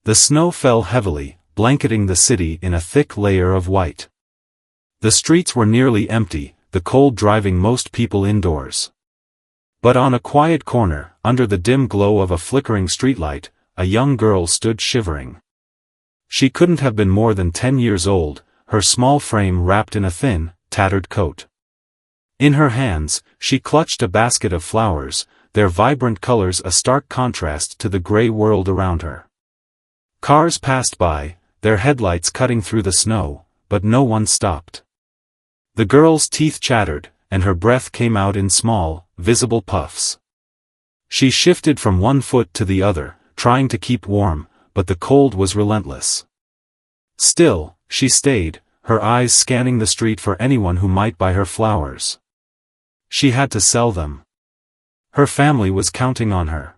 The snow fell heavily, blanketing the city in a thick layer of white. The streets were nearly empty, the cold driving most people indoors. But on a quiet corner, under the dim glow of a flickering streetlight, a young girl stood shivering. She couldn't have been more than 10 years old, her small frame wrapped in a thin, tattered coat. In her hands, she clutched a basket of flowers, their vibrant colors a stark contrast to the gray world around her. Cars passed by, their headlights cutting through the snow, but no one stopped. The girl's teeth chattered, and her breath came out in small, visible puffs. She shifted from one foot to the other, trying to keep warm, but the cold was relentless. Still, she stayed, her eyes scanning the street for anyone who might buy her flowers. She had to sell them. Her family was counting on her.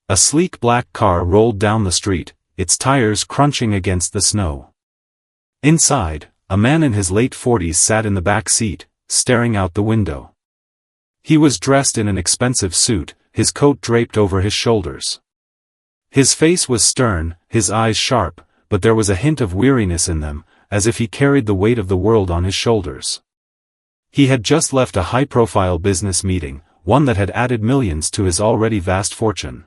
A sleek black car rolled down the street, its tires crunching against the snow. Inside, a man in his late 40s sat in the back seat, staring out the window. He was dressed in an expensive suit, his coat draped over his shoulders. His face was stern, his eyes sharp, but there was a hint of weariness in them, as if he carried the weight of the world on his shoulders. He had just left a high-profile business meeting, one that had added millions to his already vast fortune.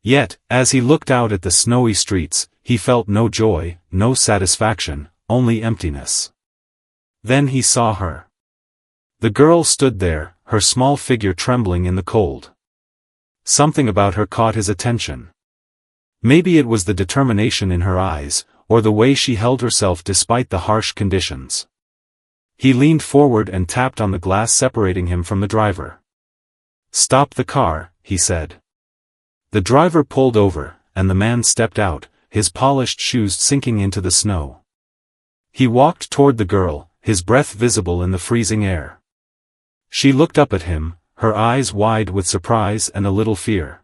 Yet, as he looked out at the snowy streets, he felt no joy, no satisfaction, only emptiness. Then he saw her. The girl stood there, her small figure trembling in the cold. Something about her caught his attention. Maybe it was the determination in her eyes, or the way she held herself despite the harsh conditions. He leaned forward and tapped on the glass separating him from the driver. "Stop the car," he said. The driver pulled over, and the man stepped out, his polished shoes sinking into the snow. He walked toward the girl, his breath visible in the freezing air. She looked up at him, her eyes wide with surprise and a little fear.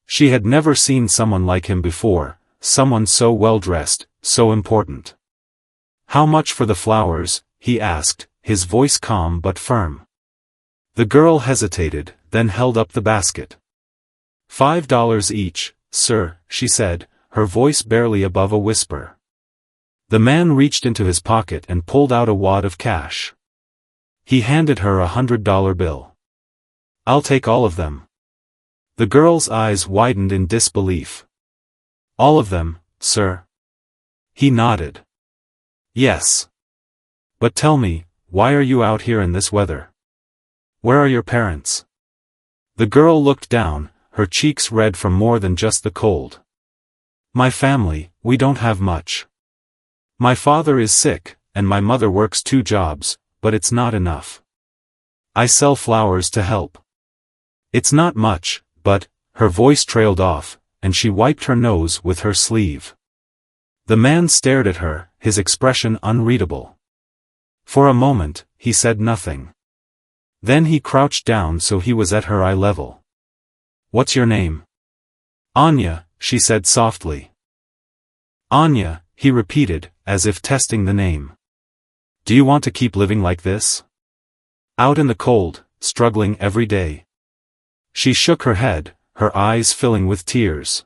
She had never seen someone like him before, someone so well-dressed, so important. "How much for the flowers?" he asked, his voice calm but firm. The girl hesitated, then held up the basket. $5 each, sir," she said, her voice barely above a whisper. The man reached into his pocket and pulled out a wad of cash. He handed her a $100 bill. "I'll take all of them." The girl's eyes widened in disbelief. "All of them, sir?" He nodded. "Yes. But tell me, why are you out here in this weather? Where are your parents?" The girl looked down, her cheeks red from more than just the cold. "My family, we don't have much. My father is sick, and my mother works 2 jobs, but it's not enough. I sell flowers to help. It's not much, but," her voice trailed off, and she wiped her nose with her sleeve. The man stared at her, his expression unreadable. For a moment, he said nothing. Then he crouched down so he was at her eye level. "What's your name?" "Anya," she said softly. "Anya," he repeated, as if testing the name. "Do you want to keep living like this? Out in the cold, struggling every day?" She shook her head, her eyes filling with tears.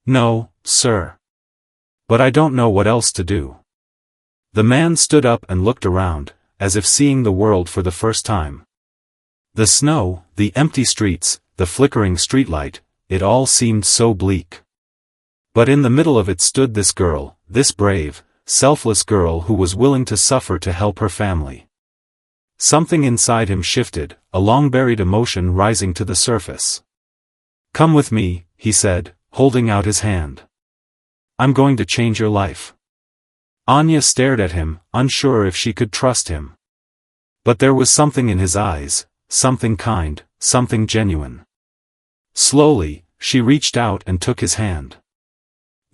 "No, sir. But I don't know what else to do." The man stood up and looked around, as if seeing the world for the first time. The snow, the empty streets, the flickering streetlight, it all seemed so bleak. But in the middle of it stood this girl, this brave, selfless girl who was willing to suffer to help her family. Something inside him shifted, a long-buried emotion rising to the surface. "Come with me," he said, holding out his hand. "I'm going to change your life." Anya stared at him, unsure if she could trust him. But there was something in his eyes, something kind, something genuine. Slowly, she reached out and took his hand.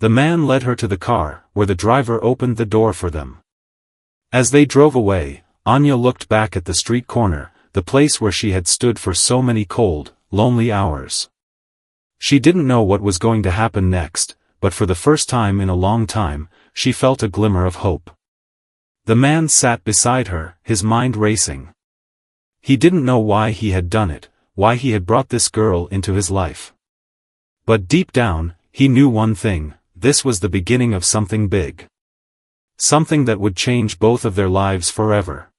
The man led her to the car, where the driver opened the door for them. As they drove away, Anya looked back at the street corner, the place where she had stood for so many cold, lonely hours. She didn't know what was going to happen next, but for the first time in a long time, she felt a glimmer of hope. The man sat beside her, his mind racing. He didn't know why he had done it, why he had brought this girl into his life. But deep down, he knew one thing: this was the beginning of something big. Something that would change both of their lives forever.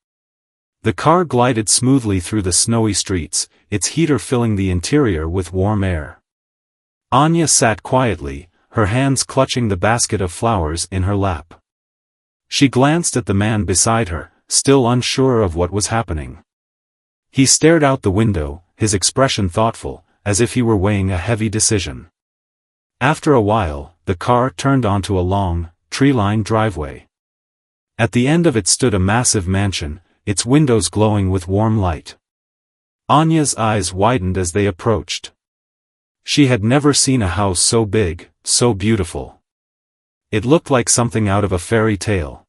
The car glided smoothly through the snowy streets, its heater filling the interior with warm air. Anya sat quietly, her hands clutching the basket of flowers in her lap. She glanced at the man beside her, still unsure of what was happening. He stared out the window, his expression thoughtful, as if he were weighing a heavy decision. After a while, the car turned onto a long, tree-lined driveway. At the end of it stood a massive mansion, its windows glowing with warm light. Anya's eyes widened as they approached. She had never seen a house so big, so beautiful. It looked like something out of a fairy tale.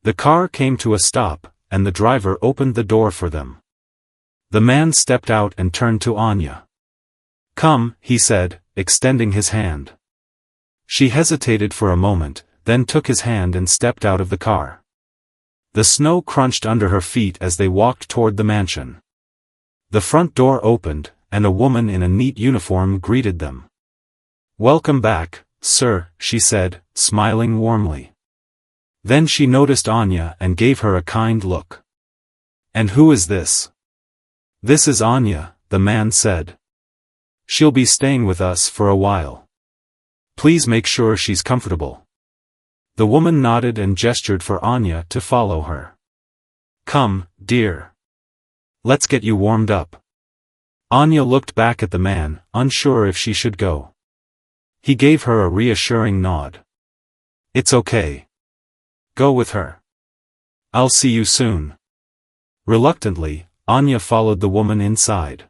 The car came to a stop, and the driver opened the door for them. The man stepped out and turned to Anya. "Come," he said, extending his hand. She hesitated for a moment, then took his hand and stepped out of the car. The snow crunched under her feet as they walked toward the mansion. The front door opened, and a woman in a neat uniform greeted them. "Welcome back, sir," she said, smiling warmly. Then she noticed Anya and gave her a kind look. "And who is this?" "This is Anya," the man said. "She'll be staying with us for a while. Please make sure she's comfortable." The woman nodded and gestured for Anya to follow her. "Come, dear. Let's get you warmed up." Anya looked back at the man, unsure if she should go. He gave her a reassuring nod. "It's okay. Go with her. I'll see you soon." Reluctantly, Anya followed the woman inside.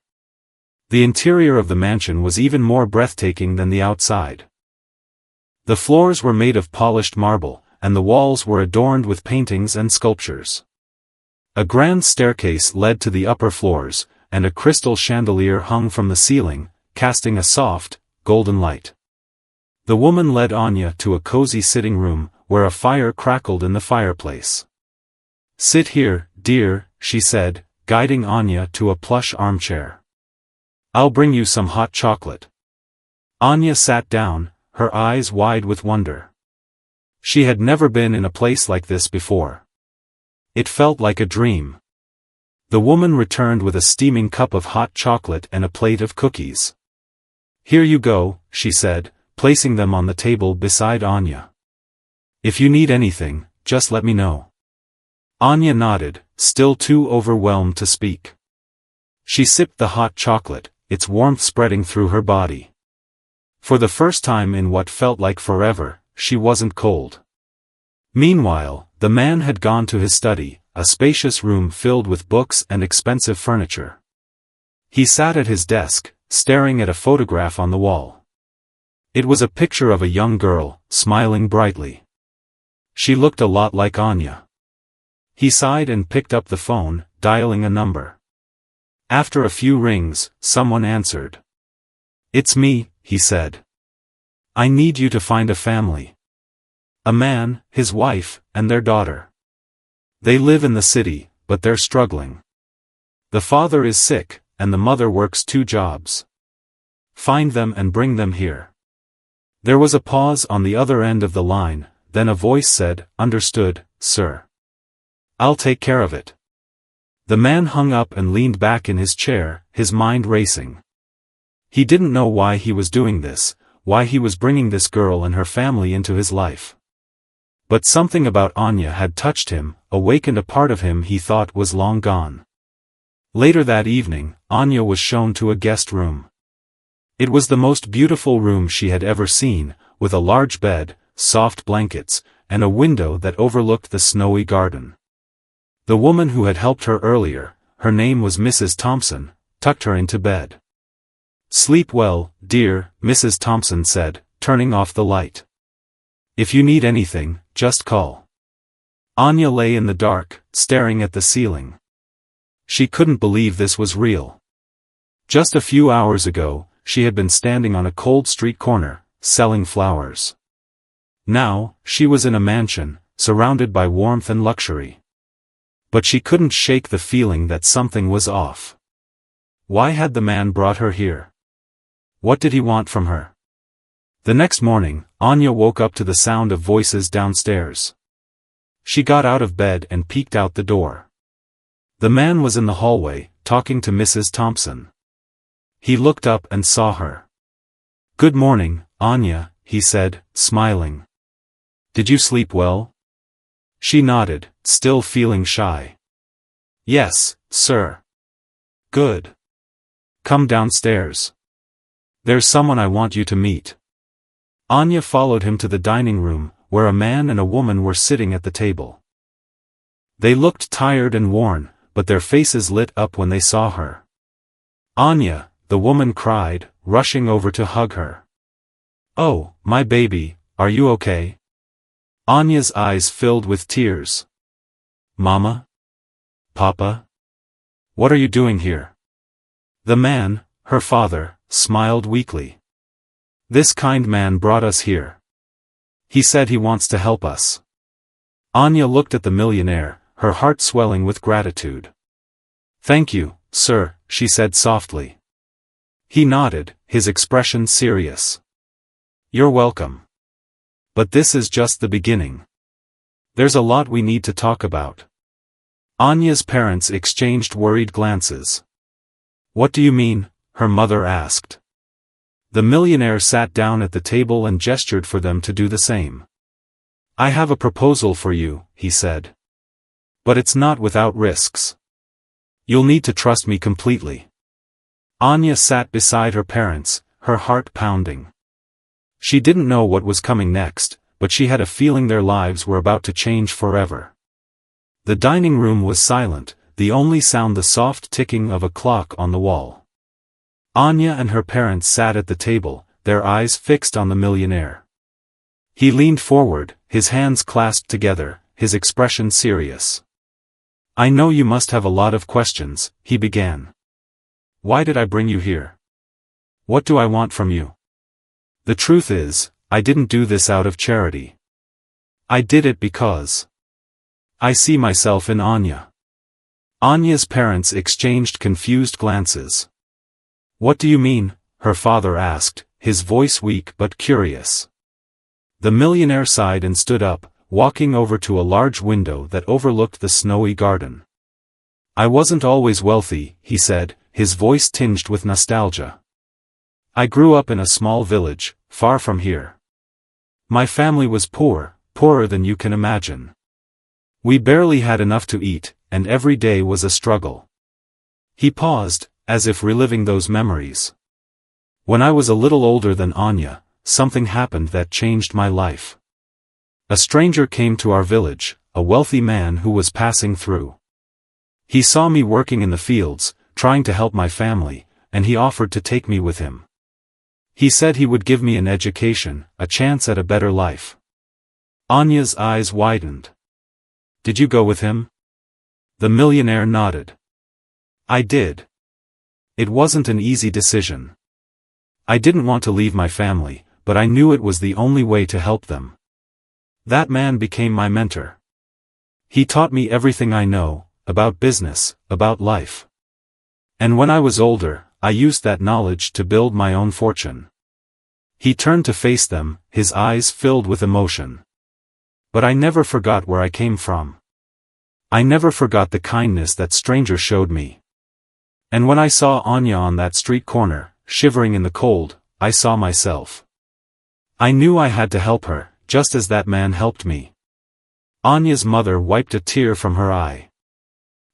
The interior of the mansion was even more breathtaking than the outside. The floors were made of polished marble, and the walls were adorned with paintings and sculptures. A grand staircase led to the upper floors, and a crystal chandelier hung from the ceiling, casting a soft, golden light. The woman led Anya to a cozy sitting room, where a fire crackled in the fireplace. "Sit here, dear," she said, guiding Anya to a plush armchair. "I'll bring you some hot chocolate." Anya sat down, her eyes wide with wonder. She had never been in a place like this before. It felt like a dream. The woman returned with a steaming cup of hot chocolate and a plate of cookies. "Here you go," she said, placing them on the table beside Anya. "If you need anything, just let me know." Anya nodded, still too overwhelmed to speak. She sipped the hot chocolate, its warmth spreading through her body. For the first time in what felt like forever, she wasn't cold. Meanwhile, the man had gone to his study, a spacious room filled with books and expensive furniture. He sat at his desk, staring at a photograph on the wall. It was a picture of a young girl, smiling brightly. She looked a lot like Anya. He sighed and picked up the phone, dialing a number. After a few rings, someone answered. "It's me," he said. "I need you to find a family. A man, his wife, and their daughter. They live in the city, but they're struggling. The father is sick, and the mother works 2 jobs. Find them and bring them here." There was a pause on the other end of the line, then a voice said, "Understood, sir. I'll take care of it." The man hung up and leaned back in his chair, his mind racing. He didn't know why he was doing this, why he was bringing this girl and her family into his life. But something about Anya had touched him, awakened a part of him he thought was long gone. Later that evening, Anya was shown to a guest room. It was the most beautiful room she had ever seen, with a large bed, soft blankets, and a window that overlooked the snowy garden. The woman who had helped her earlier, her name was Mrs. Thompson, tucked her into bed. "Sleep well, dear," Mrs. Thompson said, turning off the light. "If you need anything, just call." Anya lay in the dark, staring at the ceiling. She couldn't believe this was real. Just a few hours ago, she had been standing on a cold street corner, selling flowers. Now, she was in a mansion, surrounded by warmth and luxury. But she couldn't shake the feeling that something was off. Why had the man brought her here? What did he want from her? The next morning, Anya woke up to the sound of voices downstairs. She got out of bed and peeked out the door. The man was in the hallway, talking to Mrs. Thompson. He looked up and saw her. "Good morning, Anya," he said, smiling. "Did you sleep well?" She nodded, still feeling shy. "Yes, sir." "Good. Come downstairs. There's someone I want you to meet." Anya followed him to the dining room, where a man and a woman were sitting at the table. They looked tired and worn, but their faces lit up when they saw her. "Anya," the woman cried, rushing over to hug her. "Oh, my baby, are you okay?" Anya's eyes filled with tears. "Mama? Papa? What are you doing here?" The man, her father, smiled weakly. "This kind man brought us here. He said he wants to help us." Anya looked at the millionaire, her heart swelling with gratitude. "Thank you, sir," she said softly. He nodded, his expression serious. "You're welcome. But this is just the beginning. There's a lot we need to talk about." Anya's parents exchanged worried glances. "What do you mean?" her mother asked. The millionaire sat down at the table and gestured for them to do the same. "I have a proposal for you," he said. "But it's not without risks. You'll need to trust me completely." Anya sat beside her parents, her heart pounding. She didn't know what was coming next, but she had a feeling their lives were about to change forever. The dining room was silent, the only sound the soft ticking of a clock on the wall. Anya and her parents sat at the table, their eyes fixed on the millionaire. He leaned forward, his hands clasped together, his expression serious. "I know you must have a lot of questions," he began. "Why did I bring you here? What do I want from you? The truth is, I didn't do this out of charity. I did it because I see myself in Anya." Anya's parents exchanged confused glances. "What do you mean?" her father asked, his voice weak but curious. The millionaire sighed and stood up, walking over to a large window that overlooked the snowy garden. "I wasn't always wealthy," he said, his voice tinged with nostalgia. "I grew up in a small village, far from here. My family was poor, poorer than you can imagine. We barely had enough to eat, and every day was a struggle." He paused, as if reliving those memories. "When I was a little older than Anya, something happened that changed my life. A stranger came to our village, a wealthy man who was passing through. He saw me working in the fields, trying to help my family, and he offered to take me with him. He said he would give me an education, a chance at a better life." Anya's eyes widened. "Did you go with him?" The millionaire nodded. "I did. It wasn't an easy decision. I didn't want to leave my family, but I knew it was the only way to help them. That man became my mentor. He taught me everything I know, about business, about life. And when I was older, I used that knowledge to build my own fortune." He turned to face them, his eyes filled with emotion. "But I never forgot where I came from. I never forgot the kindness that stranger showed me. And when I saw Anya on that street corner, shivering in the cold, I saw myself. I knew I had to help her, just as that man helped me." Anya's mother wiped a tear from her eye.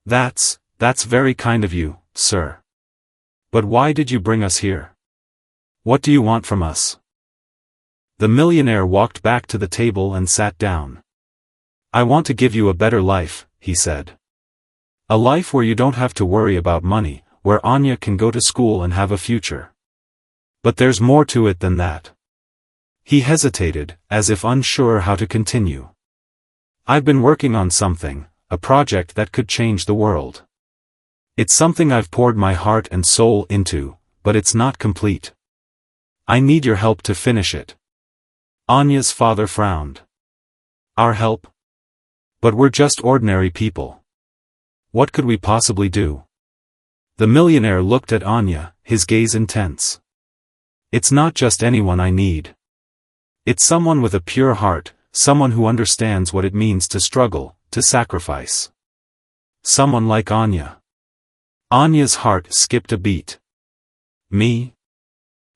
That's very kind of you, sir. But why did you bring us here? What do you want from us?" The millionaire walked back to the table and sat down. "I want to give you a better life," he said. "A life where you don't have to worry about money, where Anya can go to school and have a future. But there's more to it than that." He hesitated, as if unsure how to continue. "I've been working on something, a project that could change the world. It's something I've poured my heart and soul into, but it's not complete. I need your help to finish it." Anya's father frowned. "Our help? But we're just ordinary people. What could we possibly do?" The millionaire looked at Anya, his gaze intense. "It's not just anyone I need. It's someone with a pure heart, someone who understands what it means to struggle, to sacrifice. Someone like Anya. Anya's heart skipped a beat. Me?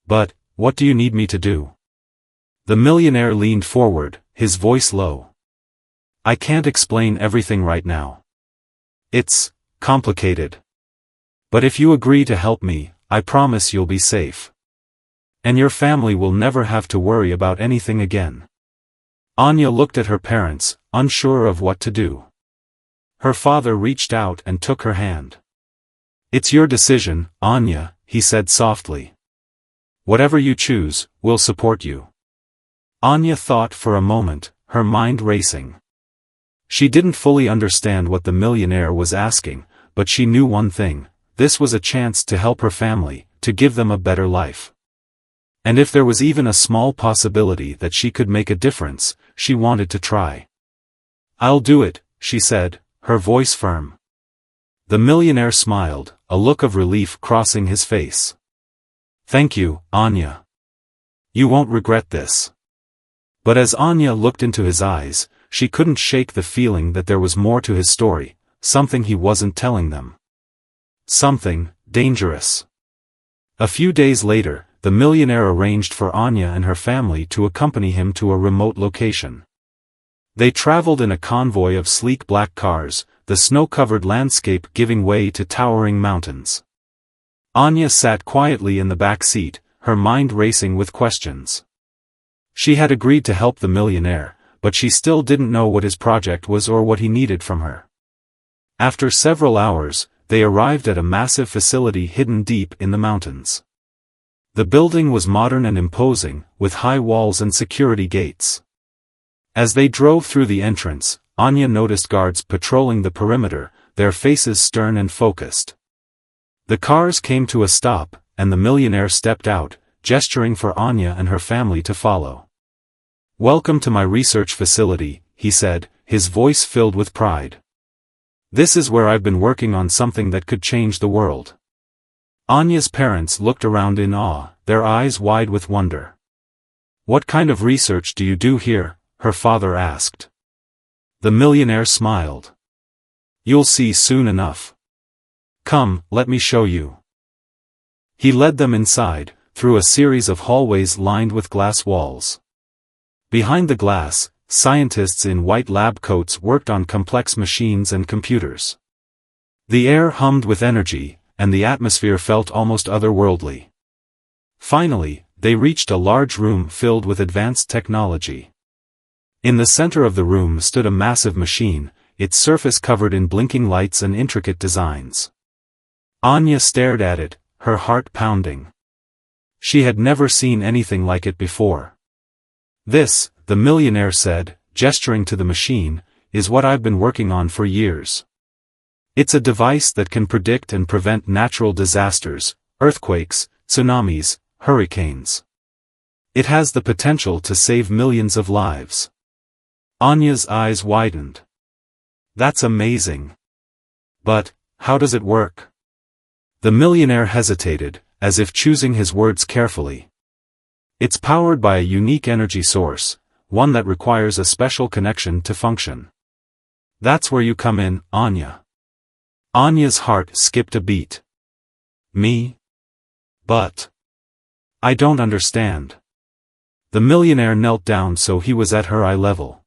But, what do you need me to do? The millionaire leaned forward, his voice low. I can't explain everything right now. It's complicated. But if you agree to help me, I promise you'll be safe. And your family will never have to worry about anything again. Anya looked at her parents, unsure of what to do. Her father reached out and took her hand. It's your decision, Anya, he said softly. Whatever you choose, we'll support you. Anya thought for a moment, her mind racing. She didn't fully understand what the millionaire was asking, but she knew one thing: this was a chance to help her family, to give them a better life. And if there was even a small possibility that she could make a difference, she wanted to try. I'll do it, she said, her voice firm. The millionaire smiled, a look of relief crossing his face. Thank you, Anya. You won't regret this. But as Anya looked into his eyes, she couldn't shake the feeling that there was more to his story, something he wasn't telling them. Something dangerous. A few days later, the millionaire arranged for Anya and her family to accompany him to a remote location. They traveled in a convoy of sleek black cars, the snow-covered landscape giving way to towering mountains. Anya sat quietly in the back seat, her mind racing with questions. She had agreed to help the millionaire, but she still didn't know what his project was or what he needed from her. After several hours, they arrived at a massive facility hidden deep in the mountains. The building was modern and imposing, with high walls and security gates. As they drove through the entrance, Anya noticed guards patrolling the perimeter, their faces stern and focused. The cars came to a stop, and the millionaire stepped out, gesturing for Anya and her family to follow. Welcome to my research facility, he said, his voice filled with pride. This is where I've been working on something that could change the world. Anya's parents looked around in awe, their eyes wide with wonder. What kind of research do you do here? Her father asked. The millionaire smiled. You'll see soon enough. Come, let me show you. He led them inside, through a series of hallways lined with glass walls. Behind the glass, scientists in white lab coats worked on complex machines and computers. The air hummed with energy, and the atmosphere felt almost otherworldly. Finally, they reached a large room filled with advanced technology. In the center of the room stood a massive machine, its surface covered in blinking lights and intricate designs. Anya stared at it, her heart pounding. She had never seen anything like it before. This, the millionaire said, gesturing to the machine, is what I've been working on for years. It's a device that can predict and prevent natural disasters, earthquakes, tsunamis, hurricanes. It has the potential to save millions of lives. Anya's eyes widened. That's amazing. But, how does it work? The millionaire hesitated, as if choosing his words carefully. It's powered by a unique energy source, one that requires a special connection to function. That's where you come in, Anya. Anya's heart skipped a beat. Me? But I don't understand. The millionaire knelt down so he was at her eye level.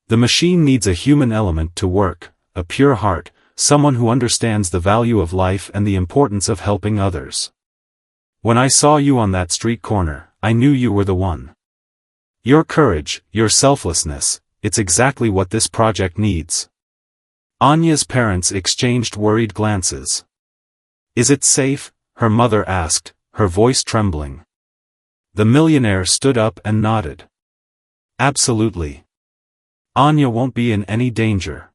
The machine needs a human element to work, a pure heart, someone who understands the value of life and the importance of helping others. When I saw you on that street corner, I knew you were the one. Your courage, your selflessness, it's exactly what this project needs. Anya's parents exchanged worried glances. Is it safe? Her mother asked, her voice trembling. The millionaire stood up and nodded. Absolutely. Anya won't be in any danger.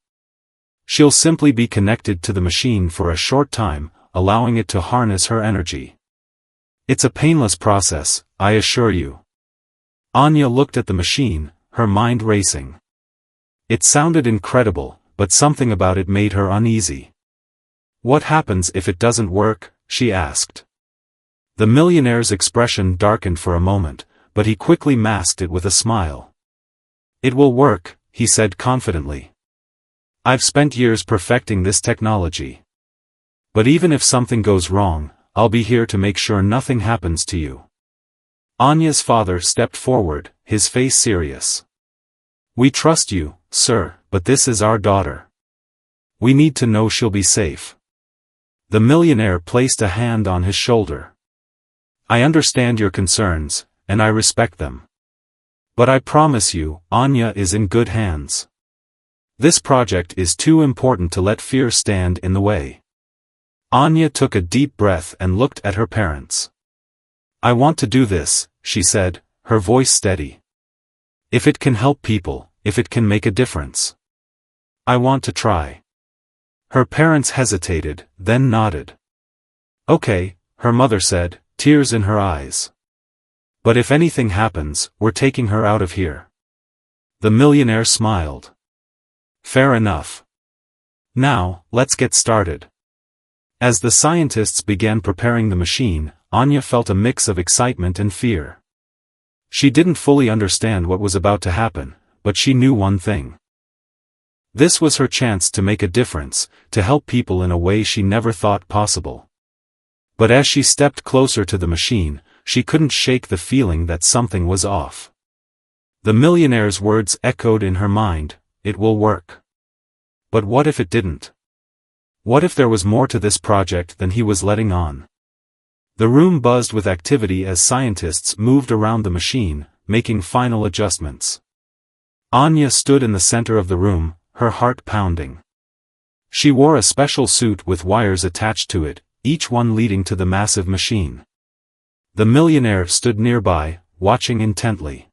She'll simply be connected to the machine for a short time, allowing it to harness her energy. It's a painless process, I assure you. Anya looked at the machine, her mind racing. It sounded incredible, but something about it made her uneasy. What happens if it doesn't work? She asked. The millionaire's expression darkened for a moment, but he quickly masked it with a smile. "It will work," he said confidently. "I've spent years perfecting this technology. But even if something goes wrong, I'll be here to make sure nothing happens to you." Anya's father stepped forward, his face serious. "We trust you, sir, but this is our daughter. We need to know she'll be safe." The millionaire placed a hand on his shoulder. "I understand your concerns, and I respect them. But I promise you, Anya is in good hands. This project is too important to let fear stand in the way." Anya took a deep breath and looked at her parents. "I want to do this," she said, her voice steady. "If it can help people, if it can make a difference. I want to try." Her parents hesitated, then nodded. "Okay," her mother said, tears in her eyes. "But if anything happens, we're taking her out of here." The millionaire smiled. "Fair enough. Now, let's get started." As the scientists began preparing the machine, Anya felt a mix of excitement and fear. She didn't fully understand what was about to happen, but she knew one thing. This was her chance to make a difference, to help people in a way she never thought possible. But as she stepped closer to the machine, she couldn't shake the feeling that something was off. The millionaire's words echoed in her mind, "It will work." But what if it didn't? What if there was more to this project than he was letting on? The room buzzed with activity as scientists moved around the machine, making final adjustments. Anya stood in the center of the room, her heart pounding. She wore a special suit with wires attached to it, each one leading to the massive machine. The millionaire stood nearby, watching intently.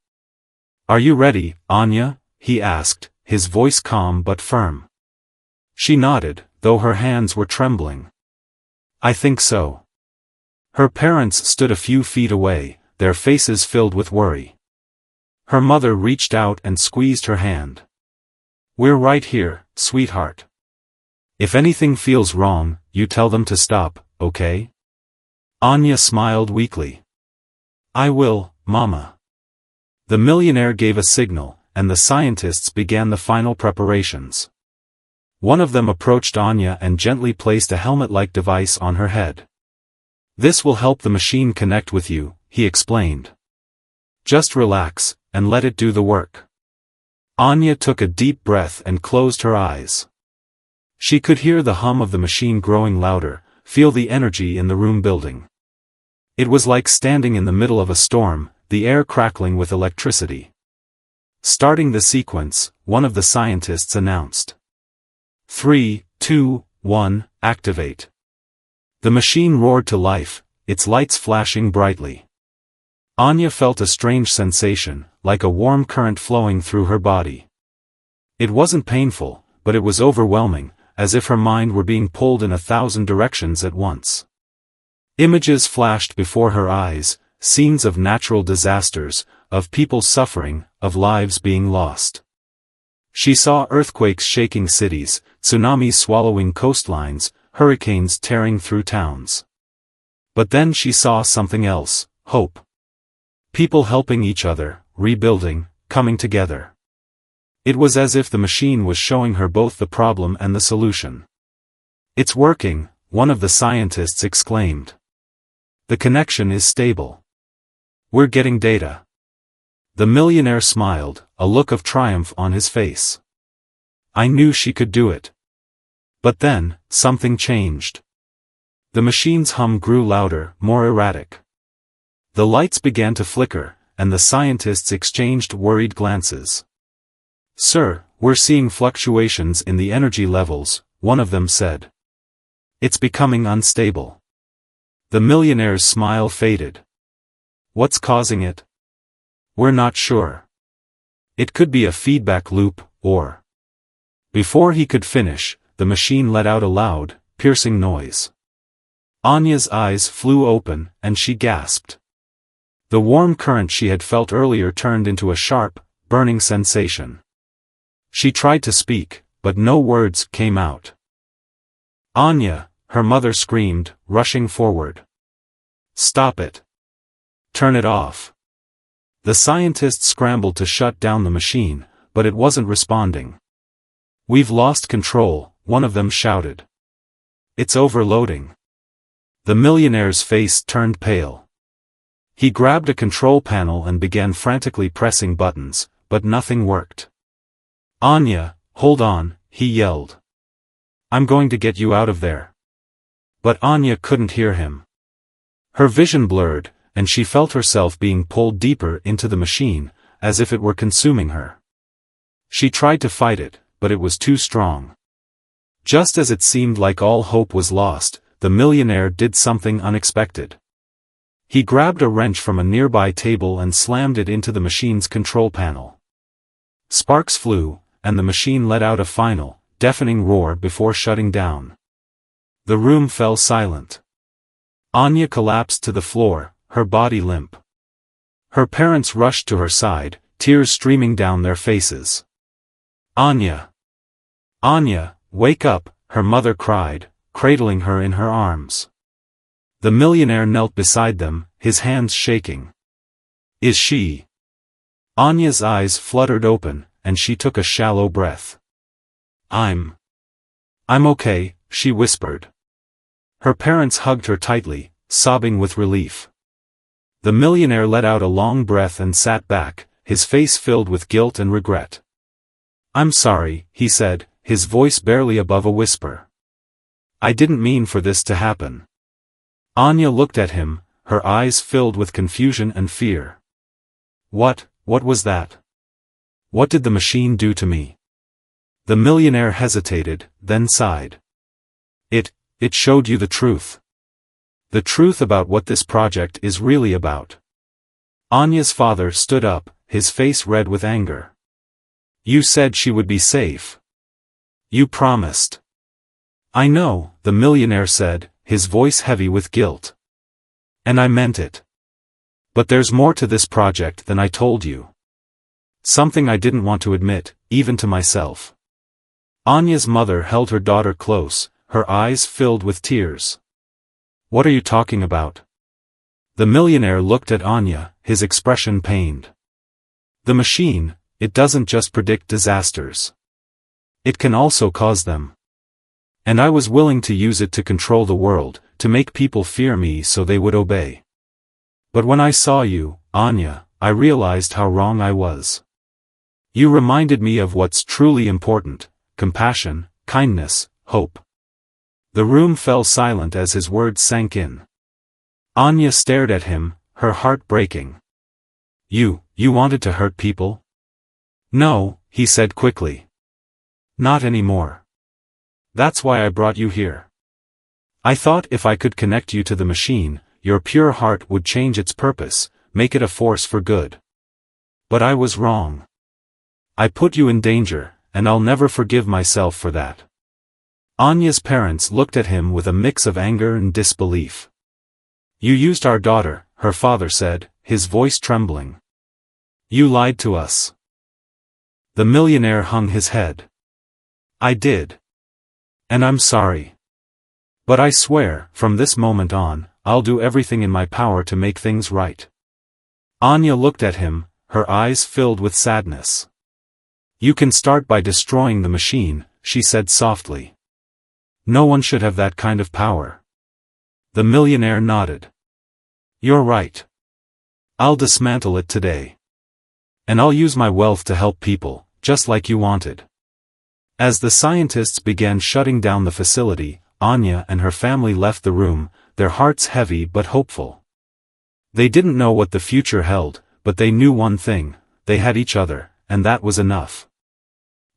"Are you ready, Anya?" he asked, his voice calm but firm. She nodded, though her hands were trembling. "I think so." Her parents stood a few feet away, their faces filled with worry. Her mother reached out and squeezed her hand. "We're right here, sweetheart. If anything feels wrong, you tell them to stop, okay?" Anya smiled weakly. "I will, Mama." The millionaire gave a signal, and the scientists began the final preparations. One of them approached Anya and gently placed a helmet-like device on her head. "This will help the machine connect with you," he explained. "Just relax, and let it do the work." Anya took a deep breath and closed her eyes. She could hear the hum of the machine growing louder, feel the energy in the room building. It was like standing in the middle of a storm, the air crackling with electricity. Starting the sequence, one of the scientists announced. 3, 2, 1, activate. The machine roared to life, its lights flashing brightly. Anya felt a strange sensation, like a warm current flowing through her body. It wasn't painful, but it was overwhelming, as if her mind were being pulled in 1,000 directions at once. Images flashed before her eyes, scenes of natural disasters, of people suffering, of lives being lost. She saw earthquakes shaking cities, tsunamis swallowing coastlines, hurricanes tearing through towns. But then she saw something else, hope. People helping each other, rebuilding, coming together. It was as if the machine was showing her both the problem and the solution. "It's working," one of the scientists exclaimed. "The connection is stable. We're getting data." The millionaire smiled, a look of triumph on his face. "I knew she could do it." But then, something changed. The machine's hum grew louder, more erratic. The lights began to flicker, and the scientists exchanged worried glances. "Sir, we're seeing fluctuations in the energy levels," one of them said. "It's becoming unstable." The millionaire's smile faded. "What's causing it?" "We're not sure. It could be a feedback loop, or..." Before he could finish, the machine let out a loud, piercing noise. Anya's eyes flew open, and she gasped. The warm current she had felt earlier turned into a sharp, burning sensation. She tried to speak, but no words came out. "Anya," her mother screamed, rushing forward. "Stop it. Turn it off." The scientists scrambled to shut down the machine, but it wasn't responding. "We've lost control," one of them shouted. "It's overloading." The millionaire's face turned pale. He grabbed a control panel and began frantically pressing buttons, but nothing worked. "Anya, hold on," he yelled. "I'm going to get you out of there." But Anya couldn't hear him. Her vision blurred, and she felt herself being pulled deeper into the machine, as if it were consuming her. She tried to fight it, but it was too strong. Just as it seemed like all hope was lost, the millionaire did something unexpected. He grabbed a wrench from a nearby table and slammed it into the machine's control panel. Sparks flew, and the machine let out a final, deafening roar before shutting down. The room fell silent. Anya collapsed to the floor, her body limp. Her parents rushed to her side, tears streaming down their faces. "Anya! Anya, wake up," her mother cried, cradling her in her arms. The millionaire knelt beside them, his hands shaking. "Is she?" Anya's eyes fluttered open, and she took a shallow breath. I'm okay," she whispered. Her parents hugged her tightly, sobbing with relief. The millionaire let out a long breath and sat back, his face filled with guilt and regret. "I'm sorry," he said, his voice barely above a whisper. "I didn't mean for this to happen." Anya looked at him, her eyes filled with confusion and fear. What was that? What did the machine do to me?" The millionaire hesitated, then sighed. It showed you the truth. The truth about what this project is really about." Anya's father stood up, his face red with anger. "You said she would be safe. You promised." "I know," the millionaire said, his voice heavy with guilt. "And I meant it. But there's more to this project than I told you. Something I didn't want to admit, even to myself." Anya's mother held her daughter close, her eyes filled with tears. "What are you talking about?" The millionaire looked at Anya, his expression pained. "The machine, it doesn't just predict disasters. It can also cause them. And I was willing to use it to control the world, to make people fear me so they would obey. But when I saw you, Anya, I realized how wrong I was. You reminded me of what's truly important: compassion, kindness, hope." The room fell silent as his words sank in. Anya stared at him, her heart breaking. You wanted to hurt people?" "No," he said quickly. "Not anymore. That's why I brought you here. I thought if I could connect you to the machine, your pure heart would change its purpose, make it a force for good. But I was wrong. I put you in danger, and I'll never forgive myself for that." Anya's parents looked at him with a mix of anger and disbelief. "You used our daughter," her father said, his voice trembling. "You lied to us." The millionaire hung his head. "I did. And I'm sorry. But I swear, from this moment on, I'll do everything in my power to make things right." Anya looked at him, her eyes filled with sadness. "You can start by destroying the machine," she said softly. "No one should have that kind of power." The millionaire nodded. "You're right. I'll dismantle it today. And I'll use my wealth to help people, just like you wanted." As the scientists began shutting down the facility, Anya and her family left the room, their hearts heavy but hopeful. They didn't know what the future held, but they knew one thing: they had each other, and that was enough.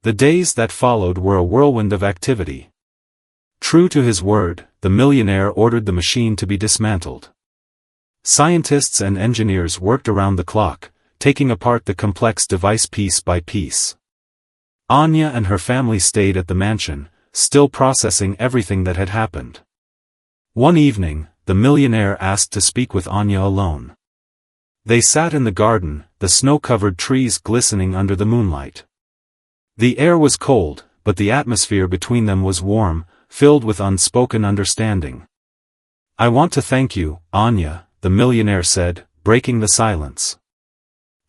The days that followed were a whirlwind of activity. True to his word, the millionaire ordered the machine to be dismantled. Scientists and engineers worked around the clock, taking apart the complex device piece by piece. Anya and her family stayed at the mansion, still processing everything that had happened. One evening, the millionaire asked to speak with Anya alone. They sat in the garden, the snow-covered trees glistening under the moonlight. The air was cold, but the atmosphere between them was warm, filled with unspoken understanding. "I want to thank you, Anya," the millionaire said, breaking the silence.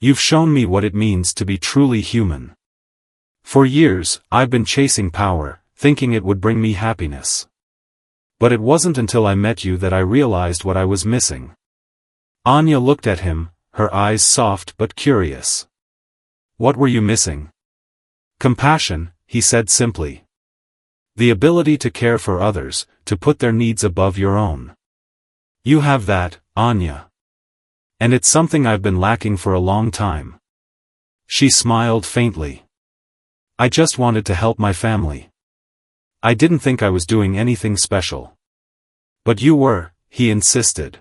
You've shown me what it means to be truly human. For years, I've been chasing power, thinking it would bring me happiness. But it wasn't until I met you that I realized what I was missing. Anya looked at him, her eyes soft but curious. What were you missing? Compassion, he said simply. The ability to care for others, to put their needs above your own. You have that, Anya. And it's something I've been lacking for a long time. She smiled faintly. I just wanted to help my family. I didn't think I was doing anything special. But you were, he insisted.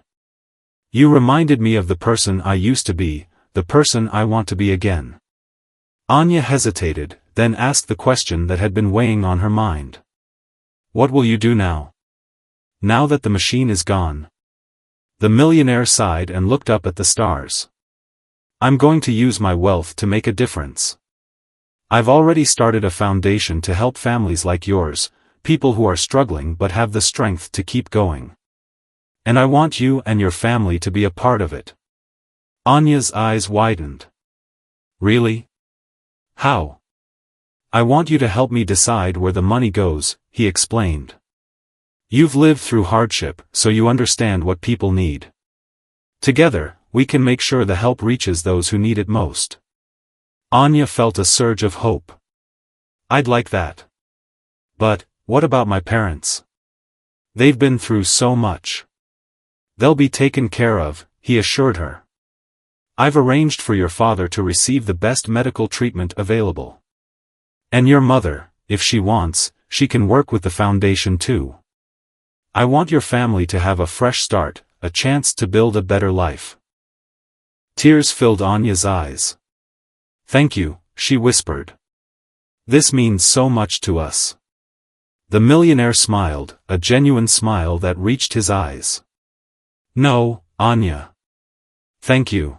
You reminded me of the person I used to be, the person I want to be again. Anya hesitated, then asked the question that had been weighing on her mind. What will you do now? Now that the machine is gone. The millionaire sighed and looked up at the stars. I'm going to use my wealth to make a difference. I've already started a foundation to help families like yours, people who are struggling but have the strength to keep going. And I want you and your family to be a part of it. Anya's eyes widened. Really? How? I want you to help me decide where the money goes, he explained. You've lived through hardship, so you understand what people need. Together, we can make sure the help reaches those who need it most. Anya felt a surge of hope. I'd like that. But, what about my parents? They've been through so much. They'll be taken care of, he assured her. I've arranged for your father to receive the best medical treatment available. And your mother, if she wants, she can work with the foundation too. I want your family to have a fresh start, a chance to build a better life. Tears filled Anya's eyes. Thank you, she whispered. This means so much to us. The millionaire smiled, a genuine smile that reached his eyes. No, Anya. Thank you.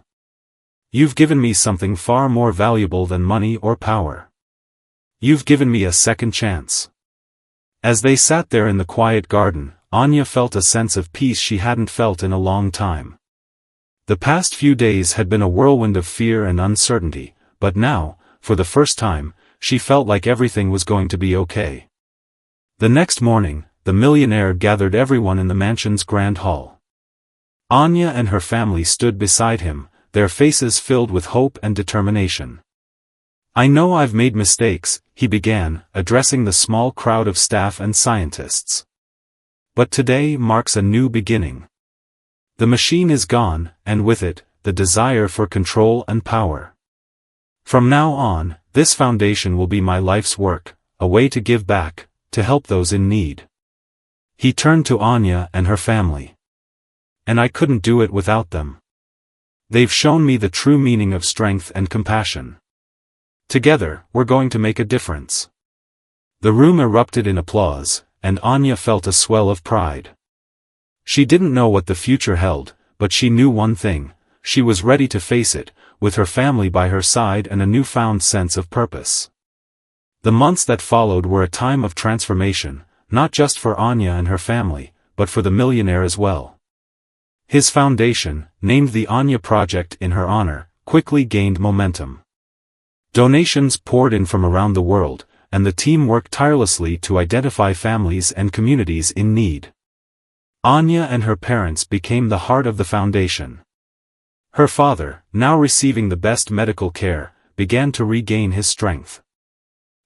You've given me something far more valuable than money or power. You've given me a second chance. As they sat there in the quiet garden, Anya felt a sense of peace she hadn't felt in a long time. The past few days had been a whirlwind of fear and uncertainty, but now, for the first time, she felt like everything was going to be okay. The next morning, the millionaire gathered everyone in the mansion's grand hall. Anya and her family stood beside him, their faces filled with hope and determination. I know I've made mistakes, he began, addressing the small crowd of staff and scientists. But today marks a new beginning. The machine is gone, and with it, the desire for control and power. From now on, this foundation will be my life's work, a way to give back, to help those in need. He turned to Anya and her family. And I couldn't do it without them. They've shown me the true meaning of strength and compassion. Together, we're going to make a difference. The room erupted in applause, and Anya felt a swell of pride. She didn't know what the future held, but she knew one thing: she was ready to face it, with her family by her side and a newfound sense of purpose. The months that followed were a time of transformation, not just for Anya and her family, but for the millionaire as well. His foundation, named the Anya Project in her honor, quickly gained momentum. Donations poured in from around the world, and the team worked tirelessly to identify families and communities in need. Anya and her parents became the heart of the foundation. Her father, now receiving the best medical care, began to regain his strength.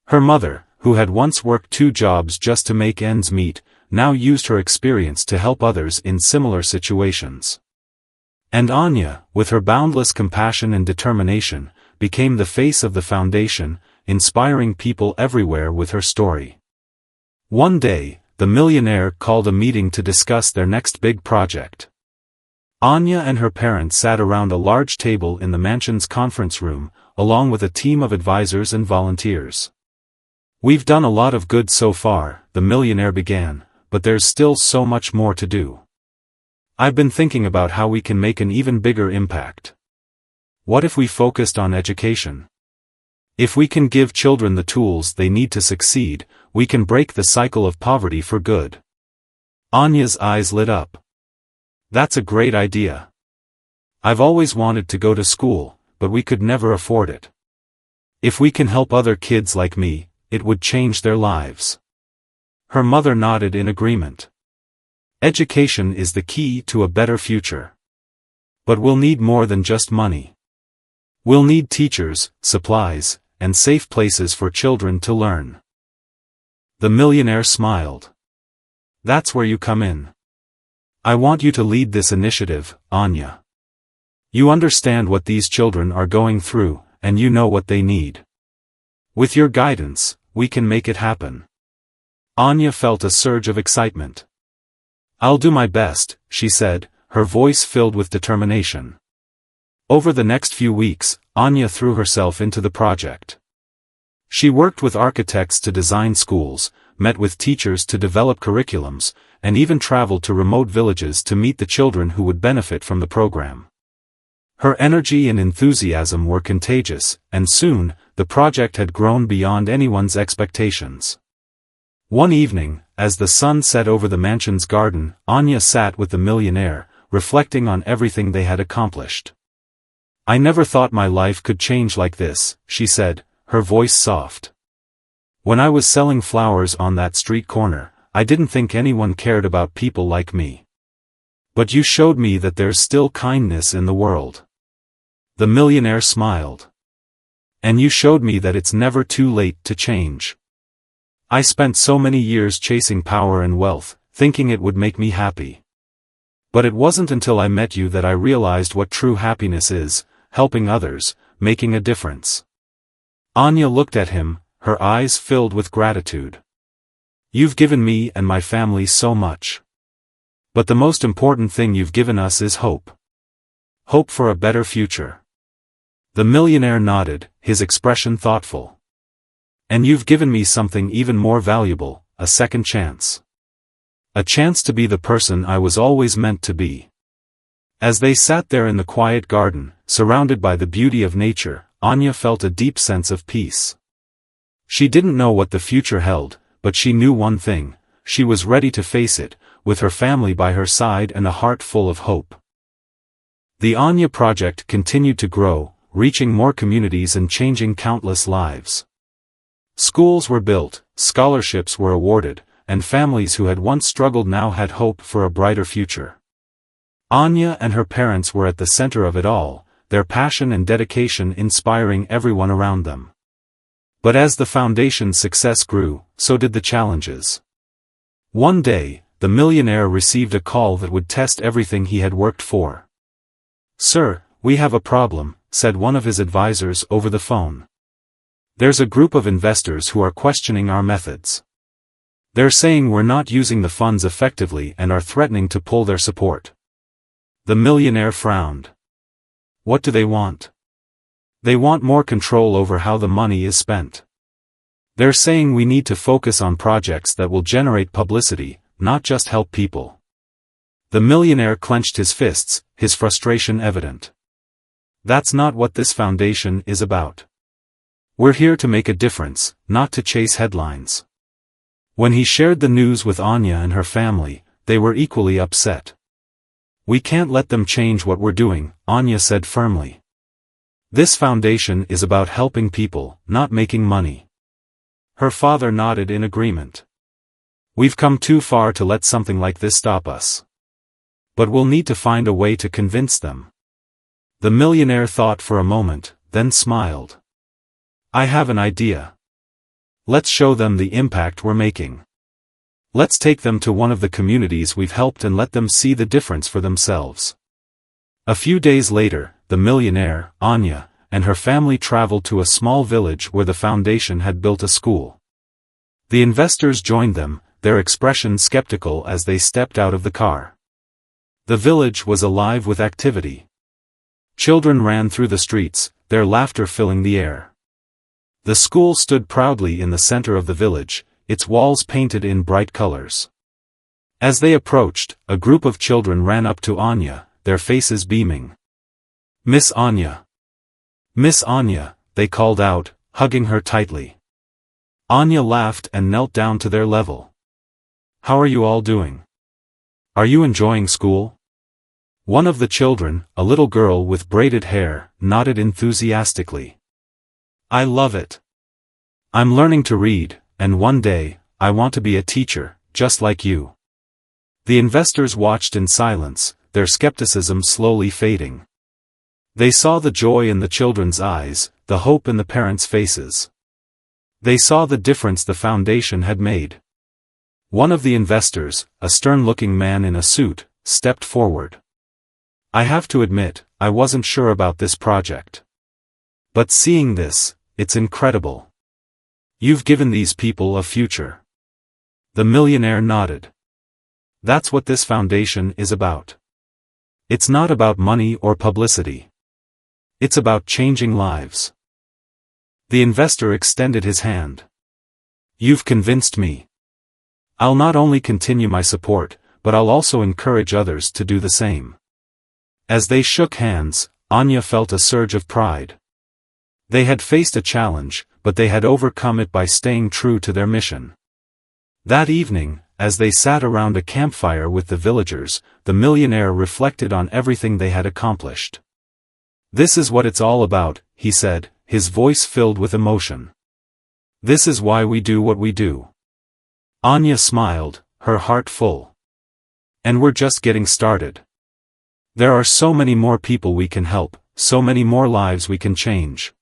Her mother, who had once worked 2 jobs just to make ends meet, now used her experience to help others in similar situations. And Anya, with her boundless compassion and determination, became the face of the foundation, inspiring people everywhere with her story. One day, the millionaire called a meeting to discuss their next big project. Anya and her parents sat around a large table in the mansion's conference room, along with a team of advisors and volunteers. We've done a lot of good so far, the millionaire began, but there's still so much more to do. I've been thinking about how we can make an even bigger impact. What if we focused on education? If we can give children the tools they need to succeed, we can break the cycle of poverty for good. Anya's eyes lit up. That's a great idea. I've always wanted to go to school, but we could never afford it. If we can help other kids like me, it would change their lives." Her mother nodded in agreement. "Education is the key to a better future. But we'll need more than just money. We'll need teachers, supplies, and safe places for children to learn." The millionaire smiled. "That's where you come in. I want you to lead this initiative, Anya. You understand what these children are going through, and you know what they need. With your guidance, we can make it happen." Anya felt a surge of excitement. "I'll do my best," she said, her voice filled with determination. Over the next few weeks, Anya threw herself into the project. She worked with architects to design schools, met with teachers to develop curriculums, and even traveled to remote villages to meet the children who would benefit from the program. Her energy and enthusiasm were contagious, and soon, the project had grown beyond anyone's expectations. One evening, as the sun set over the mansion's garden, Anya sat with the millionaire, reflecting on everything they had accomplished. "I never thought my life could change like this," she said, her voice soft. "When I was selling flowers on that street corner, I didn't think anyone cared about people like me. But you showed me that there's still kindness in the world." The millionaire smiled. "And you showed me that it's never too late to change. I spent so many years chasing power and wealth, thinking it would make me happy. But it wasn't until I met you that I realized what true happiness is, helping others, making a difference." Anya looked at him, her eyes filled with gratitude. "You've given me and my family so much. But the most important thing you've given us is hope. Hope for a better future." The millionaire nodded, his expression thoughtful. "And you've given me something even more valuable, a second chance. A chance to be the person I was always meant to be." As they sat there in the quiet garden, surrounded by the beauty of nature, Anya felt a deep sense of peace. She didn't know what the future held, but she knew one thing: she was ready to face it, with her family by her side and a heart full of hope. The Anya project continued to grow, reaching more communities and changing countless lives. Schools were built, scholarships were awarded, and families who had once struggled now had hope for a brighter future. Anya and her parents were at the center of it all, their passion and dedication inspiring everyone around them. But as the foundation's success grew, so did the challenges. One day, the millionaire received a call that would test everything he had worked for. "Sir, we have a problem," said one of his advisors over the phone. "There's a group of investors who are questioning our methods. They're saying we're not using the funds effectively and are threatening to pull their support." The millionaire frowned. "What do they want?" "They want more control over how the money is spent. They're saying we need to focus on projects that will generate publicity, not just help people." The millionaire clenched his fists, his frustration evident. "That's not what this foundation is about. We're here to make a difference, not to chase headlines." When he shared the news with Anya and her family, they were equally upset. "We can't let them change what we're doing," Anya said firmly. "This foundation is about helping people, not making money." Her father nodded in agreement. "We've come too far to let something like this stop us. But we'll need to find a way to convince them." The millionaire thought for a moment, then smiled. "I have an idea. Let's show them the impact we're making. Let's take them to one of the communities we've helped and let them see the difference for themselves." A few days later, the millionaire, Anya, and her family traveled to a small village where the foundation had built a school. The investors joined them, their expression skeptical as they stepped out of the car. The village was alive with activity. Children ran through the streets, their laughter filling the air. The school stood proudly in the center of the village, its walls painted in bright colors. As they approached, a group of children ran up to Anya, their faces beaming. "Miss Anya! Miss Anya!" they called out, hugging her tightly. Anya laughed and knelt down to their level. "How are you all doing? Are you enjoying school?" One of the children, a little girl with braided hair, nodded enthusiastically. I love it. I'm learning to read, and one day, I want to be a teacher, just like you. The investors watched in silence, their skepticism slowly fading. They saw the joy in the children's eyes, the hope in the parents' faces. They saw the difference the foundation had made. One of the investors, a stern-looking man in a suit, stepped forward. I have to admit, I wasn't sure about this project. But seeing this, it's incredible. You've given these people a future. The millionaire nodded. That's what this foundation is about. It's not about money or publicity. It's about changing lives. The investor extended his hand. You've convinced me. I'll not only continue my support, but I'll also encourage others to do the same. As they shook hands, Anya felt a surge of pride. They had faced a challenge, but they had overcome it by staying true to their mission. That evening, as they sat around a campfire with the villagers, the millionaire reflected on everything they had accomplished. This is what it's all about, he said, his voice filled with emotion. This is why we do what we do. Anya smiled, her heart full. And we're just getting started. There are so many more people we can help, so many more lives we can change.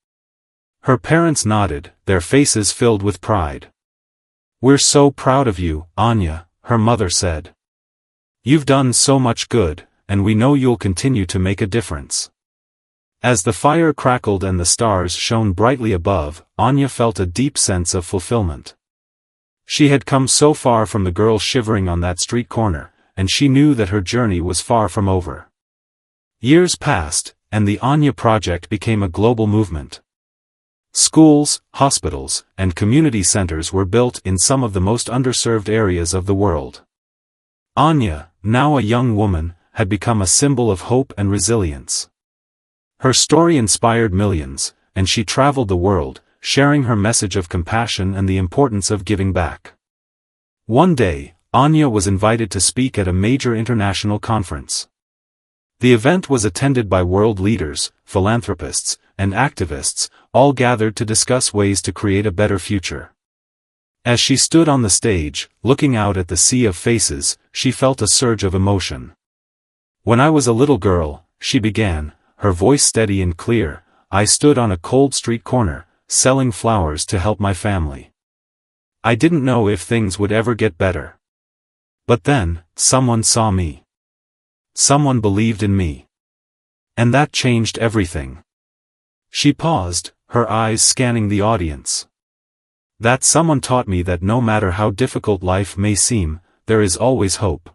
Her parents nodded, their faces filled with pride. We're so proud of you, Anya, her mother said. You've done so much good, and we know you'll continue to make a difference. As the fire crackled and the stars shone brightly above, Anya felt a deep sense of fulfillment. She had come so far from the girl shivering on that street corner, and she knew that her journey was far from over. Years passed, and the Anya Project became a global movement. Schools, hospitals, and community centers were built in some of the most underserved areas of the world. Anya, now a young woman, had become a symbol of hope and resilience. Her story inspired millions, and she traveled the world, sharing her message of compassion and the importance of giving back. One day, Anya was invited to speak at a major international conference. The event was attended by world leaders, philanthropists, and activists, all gathered to discuss ways to create a better future. As she stood on the stage, looking out at the sea of faces, she felt a surge of emotion. When I was a little girl, she began, her voice steady and clear, I stood on a cold street corner, selling flowers to help my family. I didn't know if things would ever get better. But then, someone saw me. Someone believed in me. And that changed everything. She paused, her eyes scanning the audience. That someone taught me that no matter how difficult life may seem, there is always hope.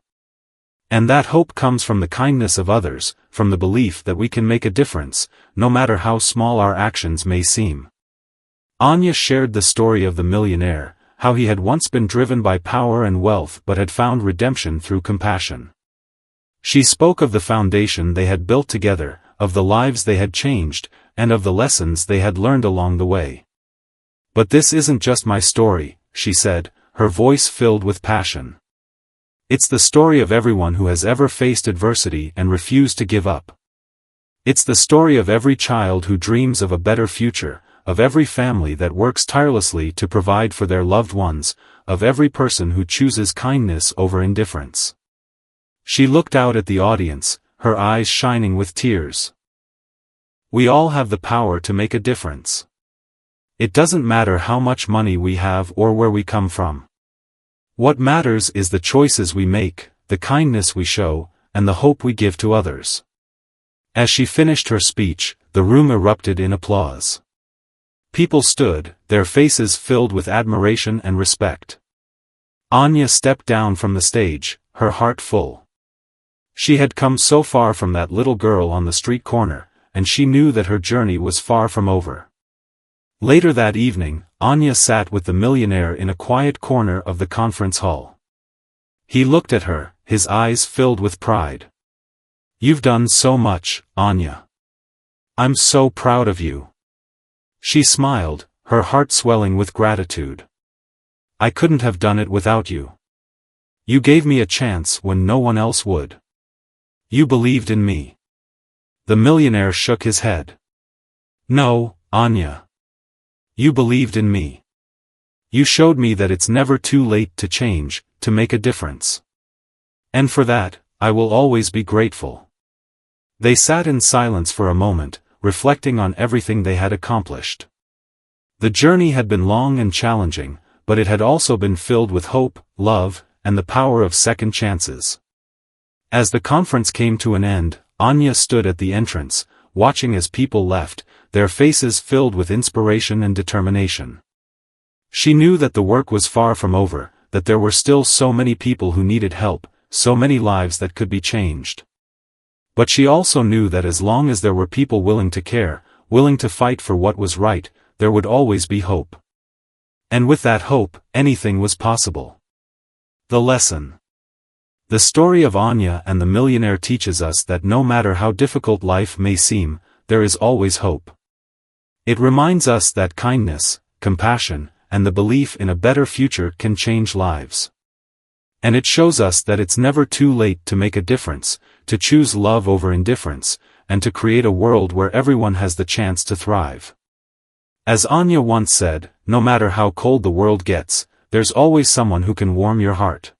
And that hope comes from the kindness of others, from the belief that we can make a difference, no matter how small our actions may seem. Anya shared the story of the millionaire, how he had once been driven by power and wealth but had found redemption through compassion. She spoke of the foundation they had built together, of the lives they had changed, and of the lessons they had learned along the way. But this isn't just my story, she said, her voice filled with passion. It's the story of everyone who has ever faced adversity and refused to give up. It's the story of every child who dreams of a better future, of every family that works tirelessly to provide for their loved ones, of every person who chooses kindness over indifference. She looked out at the audience, her eyes shining with tears. We all have the power to make a difference. It doesn't matter how much money we have or where we come from. What matters is the choices we make, the kindness we show, and the hope we give to others. As she finished her speech, the room erupted in applause. People stood, their faces filled with admiration and respect. Anya stepped down from the stage, her heart full. She had come so far from that little girl on the street corner, and she knew that her journey was far from over. Later that evening, Anya sat with the millionaire in a quiet corner of the conference hall. He looked at her, his eyes filled with pride. You've done so much, Anya. I'm so proud of you. She smiled, her heart swelling with gratitude. I couldn't have done it without you. You gave me a chance when no one else would. You believed in me. The millionaire shook his head. No, Anya. You believed in me. You showed me that it's never too late to change, to make a difference. And for that, I will always be grateful. They sat in silence for a moment, reflecting on everything they had accomplished. The journey had been long and challenging, but it had also been filled with hope, love, and the power of second chances. As the conference came to an end, Anya stood at the entrance, watching as people left, their faces filled with inspiration and determination. She knew that the work was far from over, that there were still so many people who needed help, so many lives that could be changed. But she also knew that as long as there were people willing to care, willing to fight for what was right, there would always be hope. And with that hope, anything was possible. The lesson. The story of Anya and the millionaire teaches us that no matter how difficult life may seem, there is always hope. It reminds us that kindness, compassion, and the belief in a better future can change lives. And it shows us that it's never too late to make a difference, to choose love over indifference, and to create a world where everyone has the chance to thrive. As Anya once said, no matter how cold the world gets, there's always someone who can warm your heart.